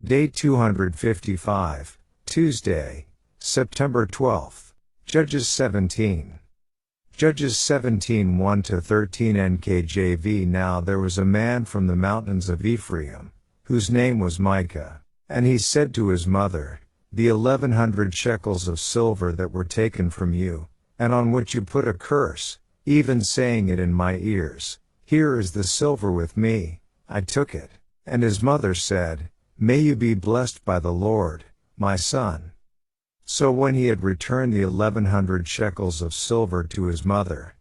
Day 255, Tuesday, September 12th. Judges 17. Judges 17 1-13 NKJV. Now there was a man from the mountains of Ephraim, whose name was Micah, and he said to his mother, the 1100 shekels of silver that were taken from you, and on which you put a curse, even saying it in my ears, here is the silver with me, I took it. And his mother said, may you be blessed by the Lord, my son. So when he had returned the 1100 shekels of silver to his mother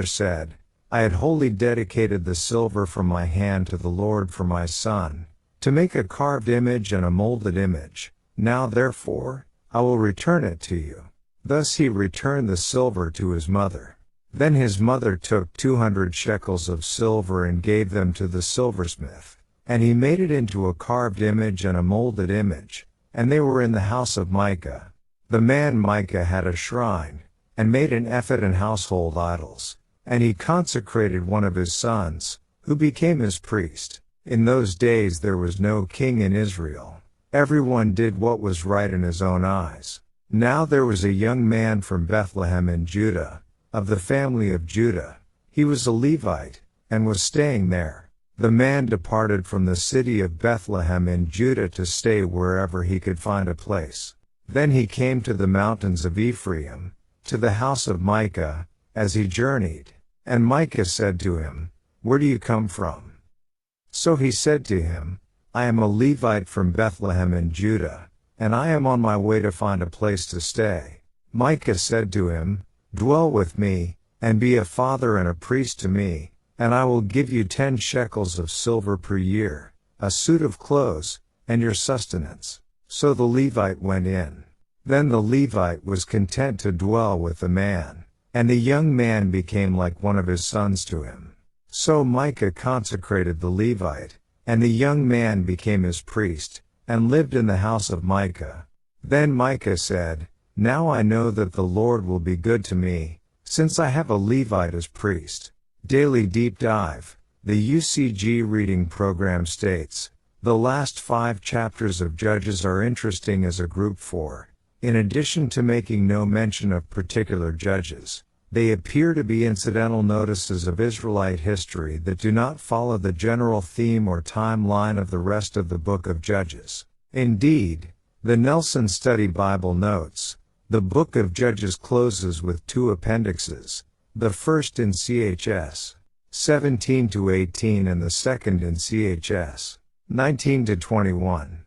said, I had wholly dedicated the silver from my hand to the Lord for my son, to make a carved image and a molded image. Now therefore, I will return it to you. Thus he returned the silver to his mother. Then his mother took 200 shekels of silver and gave them to the silversmith, and he made it into a carved image and a molded image, and they were in the house of Micah. The man Micah had a shrine, and made an ephod and household idols, and he consecrated one of his sons, who became his priest. In those days there was no king in Israel. Everyone did what was right in his own eyes. Now there was a young man from Bethlehem in Judah, of the family of Judah. He was a Levite, and was staying there. The man departed from the city of Bethlehem in Judah to stay wherever he could find a place. Then he came to the mountains of Ephraim, to the house of Micah, as he journeyed. And Micah said to him, where do you come from? So he said to him, I am a Levite from Bethlehem in Judah, and I am on my way to find a place to stay. Micah said to him, dwell with me, and be a father and a priest to me, and I will give you 10 shekels of silver per year, a suit of clothes, and your sustenance. So the Levite went in. Then the Levite was content to dwell with the man, and the young man became like one of his sons to him. So Micah consecrated the Levite, and the young man became his priest, and lived in the house of Micah. Then Micah said, now I know that the Lord will be good to me, since I have a Levite as priest. Daily Deep Dive. The UCG reading program states, the last 5 chapters of Judges are interesting as a group for, in addition to making no mention of particular judges, they appear to be incidental notices of Israelite history that do not follow the general theme or timeline of the rest of the book of Judges. Indeed, the Nelson Study Bible notes, the book of Judges closes with 2 appendixes, the first in CHS 17-18 and the second in CHS 19-21.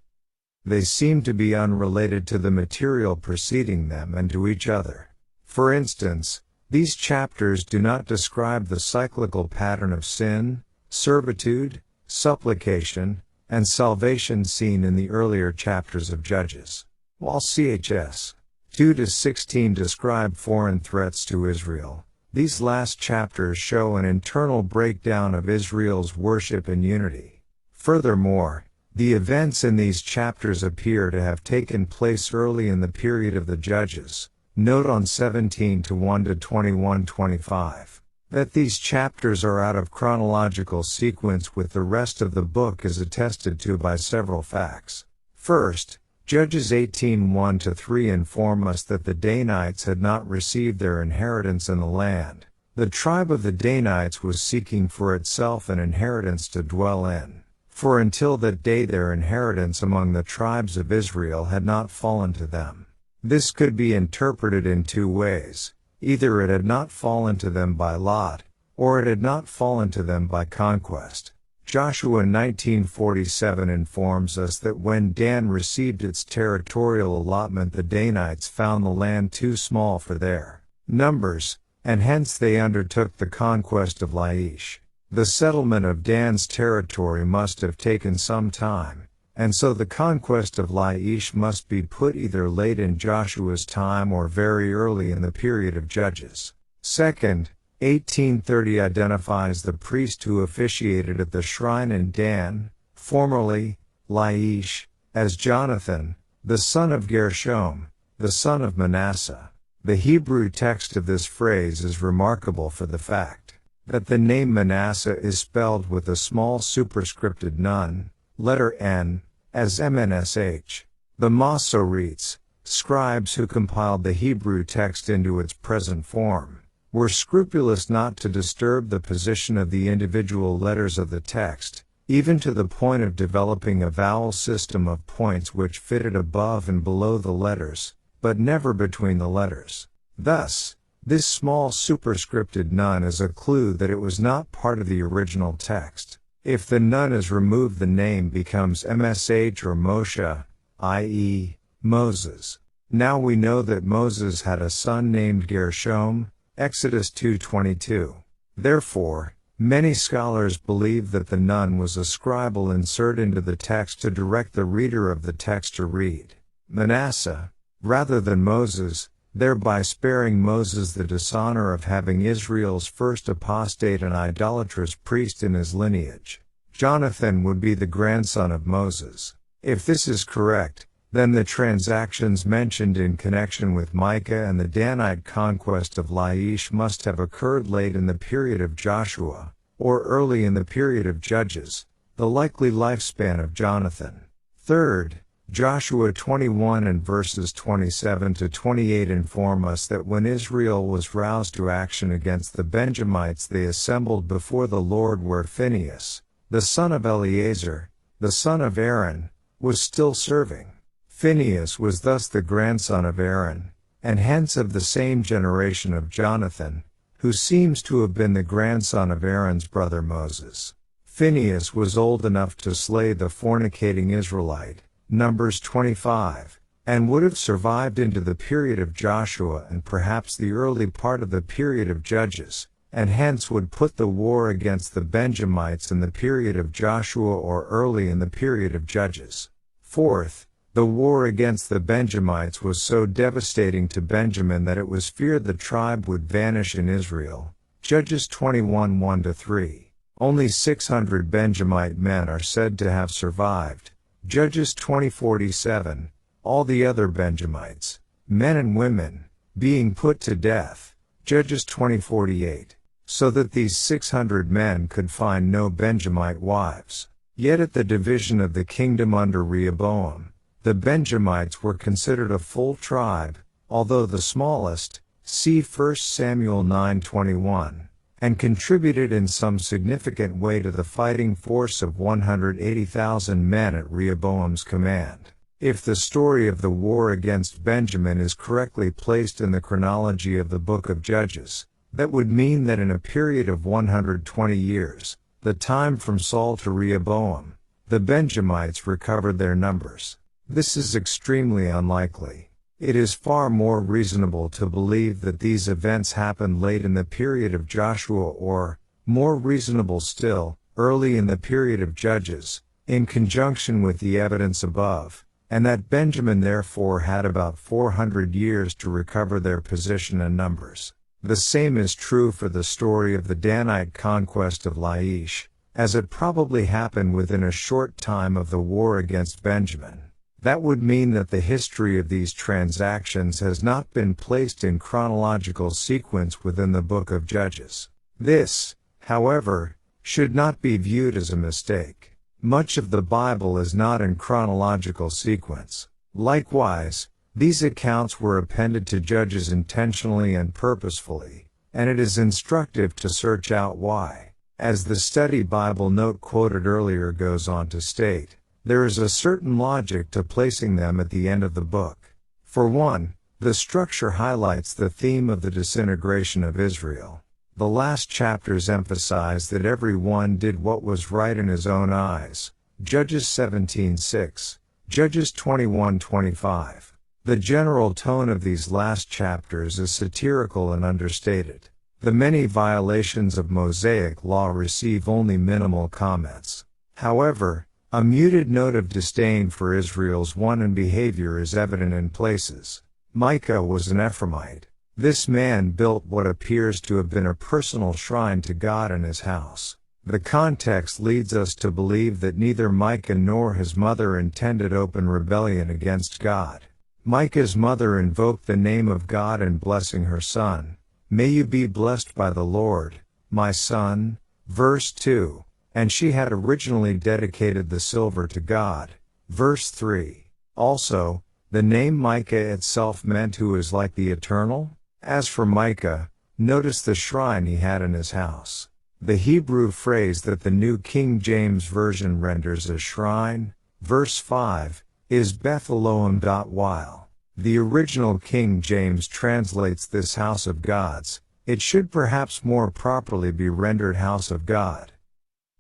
They seem to be unrelated to the material preceding them and to each other. For instance, these chapters do not describe the cyclical pattern of sin, servitude, supplication, and salvation seen in the earlier chapters of Judges. While CHS 2-16 describe foreign threats to Israel, these last chapters show an internal breakdown of Israel's worship and unity. Furthermore, the events in these chapters appear to have taken place early in the period of the Judges. Note on 17-1-21-25. That these chapters are out of chronological sequence with the rest of the book is attested to by several facts. First, Judges 18:1-3 inform us that the Danites had not received their inheritance in the land. The tribe of the Danites was seeking for itself an inheritance to dwell in, for until that day their inheritance among the tribes of Israel had not fallen to them. This could be interpreted in 2 ways. Either it had not fallen to them by lot, or it had not fallen to them by conquest. Joshua 19:47 informs us that when Dan received its territorial allotment, the Danites found the land too small for their numbers, and hence they undertook the conquest of Laish. The settlement of Dan's territory must have taken some time, and so the conquest of Laish must be put either late in Joshua's time or very early in the period of Judges. Second, 1830 identifies the priest who officiated at the shrine in Dan, formerly Laish, as Jonathan, the son of Gershom, the son of Manasseh. The Hebrew text of this phrase is remarkable for the fact that the name Manasseh is spelled with a small superscripted nun, letter N, as MNSH. The Masoretes, scribes who compiled the Hebrew text into its present form, were scrupulous not to disturb the position of the individual letters of the text, even to the point of developing a vowel system of points which fitted above and below the letters, but never between the letters. Thus, this small superscripted nun is a clue that it was not part of the original text. If the nun is removed, the name becomes MSH or Moshe, i.e., Moses. Now we know that Moses had a son named Gershom, Exodus 2:22. Therefore, many scholars believe that the nun was a scribal insert into the text to direct the reader of the text to read Manasseh, rather than Moses, thereby sparing Moses the dishonor of having Israel's first apostate and idolatrous priest in his lineage. Jonathan would be the grandson of Moses. If this is correct, then the transactions mentioned in connection with Micah and the Danite conquest of Laish must have occurred late in the period of Joshua, or early in the period of Judges, the likely lifespan of Jonathan. Third, Joshua 21 and verses 27 to 28 inform us that when Israel was roused to action against the Benjamites, they assembled before the Lord where Phinehas, the son of Eleazar, the son of Aaron, was still serving. Phinehas was thus the grandson of Aaron, and hence of the same generation of Jonathan, who seems to have been the grandson of Aaron's brother Moses. Phinehas was old enough to slay the fornicating Israelite, Numbers 25, and would have survived into the period of Joshua and perhaps the early part of the period of Judges, and hence would put the war against the Benjamites in the period of Joshua or early in the period of Judges. Fourth, the war against the Benjamites was so devastating to Benjamin that it was feared the tribe would vanish in Israel. Judges 21 1-3. Only 600 Benjamite men are said to have survived. Judges 20:47. All the other Benjamites, men and women, being put to death. Judges 20:48. So that these 600 men could find no Benjamite wives. Yet at the division of the kingdom under Rehoboam, the Benjamites were considered a full tribe, although the smallest, see 1 Samuel 9:21, and contributed in some significant way to the fighting force of 180,000 men at Rehoboam's command. If the story of the war against Benjamin is correctly placed in the chronology of the book of Judges, that would mean that in a period of 120 years, the time from Saul to Rehoboam, the Benjamites recovered their numbers. This is extremely unlikely. It is far more reasonable to believe that these events happened late in the period of Joshua or, more reasonable still, early in the period of Judges, in conjunction with the evidence above, and that Benjamin therefore had about 400 years to recover their position and numbers. The same is true for the story of the Danite conquest of Laish, as it probably happened within a short time of the war against Benjamin. That would mean that the history of these transactions has not been placed in chronological sequence within the book of Judges. This, however, should not be viewed as a mistake. Much of the Bible is not in chronological sequence. Likewise, these accounts were appended to Judges intentionally and purposefully, and it is instructive to search out why. As the study Bible note quoted earlier goes on to state, there is a certain logic to placing them at the end of the book. For one, the structure highlights the theme of the disintegration of Israel. The last chapters emphasize that every one did what was right in his own eyes. Judges 17:6, Judges 21:25. The general tone of these last chapters is satirical and understated. The many violations of Mosaic law receive only minimal comments. However, a muted note of disdain for Israel's wanton behavior is evident in places. Micah was an Ephraimite. This man built what appears to have been a personal shrine to God in his house. The context leads us to believe that neither Micah nor his mother intended open rebellion against God. Micah's mother invoked the name of God in blessing her son. May you be blessed by the Lord, my son. Verse 2. And she had originally dedicated the silver to God, Verse 3. Also, the name Micah itself meant who is like the Eternal. As for Micah, notice the shrine he had in his house. The Hebrew phrase that the New King James Version renders as shrine, verse 5, is Beth Elohim. While the original King James translates this house of God's, it should perhaps more properly be rendered house of God.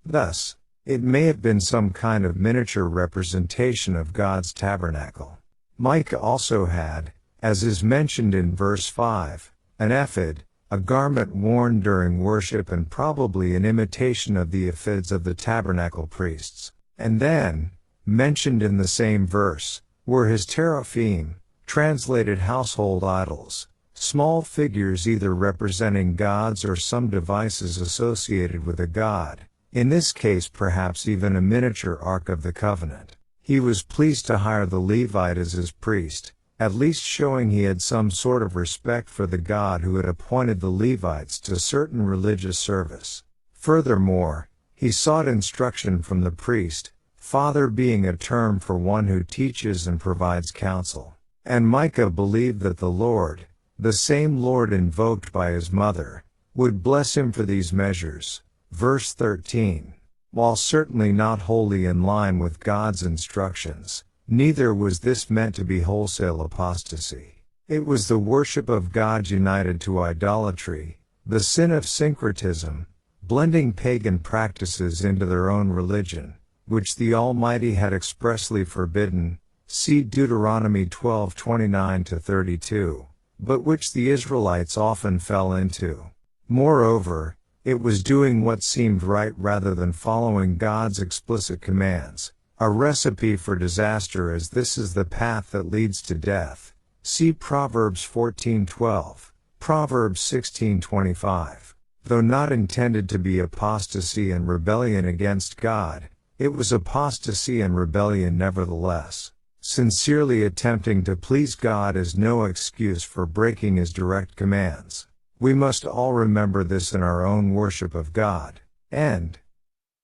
Thus, it may have been some kind of miniature representation of God's tabernacle. Micah also had, as is mentioned in verse 5, an ephod, a garment worn during worship and probably an imitation of the ephods of the tabernacle priests. And then, mentioned in the same verse, were his teraphim, translated household idols, small figures either representing gods or some devices associated with a god, in this case perhaps even a miniature Ark of the Covenant. He was pleased to hire the Levite as his priest, at least showing he had some sort of respect for the God who had appointed the Levites to certain religious service. Furthermore, he sought instruction from the priest, father being a term for one who teaches and provides counsel. And Micah believed that the Lord, the same Lord invoked by his mother, would bless him for these measures. Verse 13. While certainly not wholly in line with God's instructions, neither was this meant to be wholesale apostasy. It was the worship of God united to idolatry, the sin of syncretism, blending pagan practices into their own religion, which the Almighty had expressly forbidden, see Deuteronomy 12:29-32, but which the Israelites often fell into. Moreover, it was doing what seemed right rather than following God's explicit commands, a recipe for disaster, as this is the path that leads to death. See Proverbs 14:12, Proverbs 16:25. Though not intended to be apostasy and rebellion against God, it was apostasy and rebellion nevertheless. Sincerely attempting to please God is no excuse for breaking His direct commands. We must all remember this in our own worship of God. End.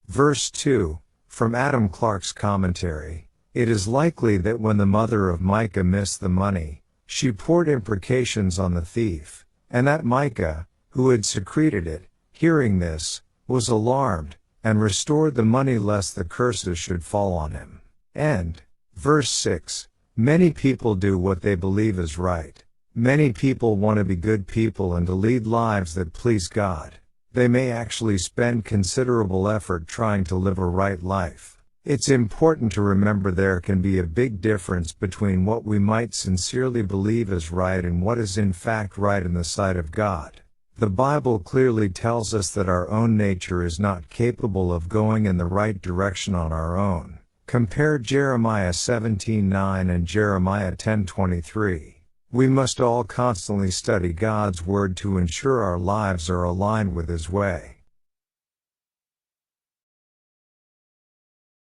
Verse 2, from Adam Clarke's commentary, it is likely that when the mother of Micah missed the money, she poured imprecations on the thief, and that Micah, who had secreted it, hearing this, was alarmed, and restored the money lest the curses should fall on him. End. Verse 6, many people do what they believe is right. Many people want to be good people and to lead lives that please God. They may actually spend considerable effort trying to live a right life. It's important to remember there can be a big difference between what we might sincerely believe is right and what is in fact right in the sight of God. The Bible clearly tells us that our own nature is not capable of going in the right direction on our own. Compare Jeremiah 17:9 and Jeremiah 10:23. We must all constantly study God's Word to ensure our lives are aligned with His way.